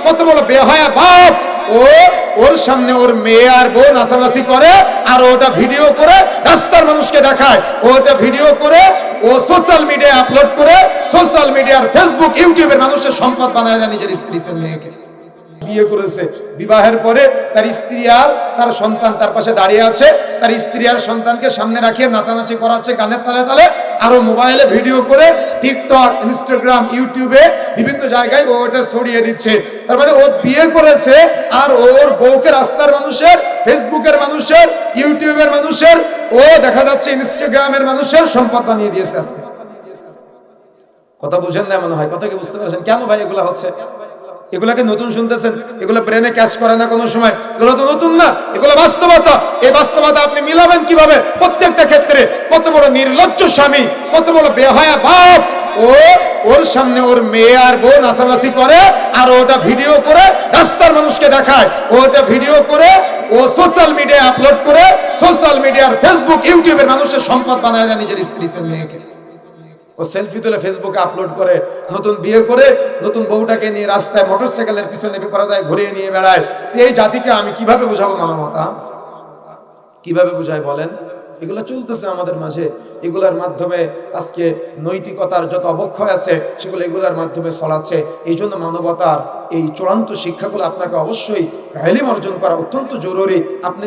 কত বড় বেহায়া বাপ। ওর সামনে ওর মেয়ে আর বউ নাচানাচি করে, আর ওটা ভিডিও করে রাস্তার মানুষকে দেখায়। ওটা ভিডিও করে ও সোশ্যাল মিডিয়ায় আপলোড করে সোশ্যাল মিডিয়ার ফেসবুক ইউটিউবের মানুষের সম্পদ বানায় দেয় নিজের স্ত্রী মেয়েকে। বিয়ে করেছে, বিবাহের পরে তার স্ত্রী আর তার সন্তান তার পাশে দাঁড়িয়ে আছে, তার স্ত্রী আর সন্তানকে সামনে রাখিয়ে নাচানাচি করাচ্ছে গানের তালে তালে, আরো মোবাইলে ভিডিও করে টিকটক, ইনস্টাগ্রাম, ইউটিউবে বিভিন্ন জায়গায় ওটা ছড়িয়ে দিচ্ছে। তার মানে ও বিয়ে করেছে আর ওর বউকে রাস্তার মানুষের, ফেসবুকের মানুষের, ইউটিউবের মানুষের, ও দেখা যাচ্ছে ইনস্টাগ্রামের মানুষের সম্পদ বানিয়ে দিয়েছে আজকে। কথা বুঝেন না মনে হয়, কথা কি বুঝতে পারছেন কেন ভাই এগুলা হচ্ছে? এগুলাকে নতুন শুনতেছেন, এগুলো ব্রেনে ক্যাচ করে না কোনো সময়, এগুলো তো নতুন না, এগুলো বাস্তবতা। এই বাস্তবতা আপনি মিলাবেন কিভাবে? প্রত্যেকটা ক্ষেত্রে কত বড় নির্লজ্জ স্বামী, কত বড় বেহায়া বাপ। ওর সামনে ওর মেয়ে আর বউ নাচানাচি করে, আর ওটা ভিডিও করে রাস্তার মানুষকে দেখায়। ওটা ভিডিও করে ও সোশ্যাল মিডিয়ায় আপলোড করে সোশ্যাল মিডিয়ার ফেসবুক ইউটিউবের মানুষের সম্পদ বানায় দেয় নিজের স্ত্রী মেয়েকে। ও সেলফি তুলে ফেসবুকে আপলোড করে, নতুন বিয়ে করে নতুন বউটাকে নিয়ে রাস্তায় মোটরসাইকেলের পিছনে বেপরদায় ঘুরিয়ে নিয়ে বেড়ায়। এই জাতিকে আমি কিভাবে বুঝাবো মানবতা? কিভাবে বুঝাই বলেন? এগুলো চলতেছে আমাদের মাঝে। এগুলার মাধ্যমে আজকে নৈতিকতার যত অবক্ষয় আছে সেগুলো এগুলার মাধ্যমে ছড়াচ্ছে। এই জন্য মানবতার এই চূড়ান্ত শিক্ষাগুলো আপনাকে অবশ্যই ইলম অর্জন করা অত্যন্ত জরুরি। আপনি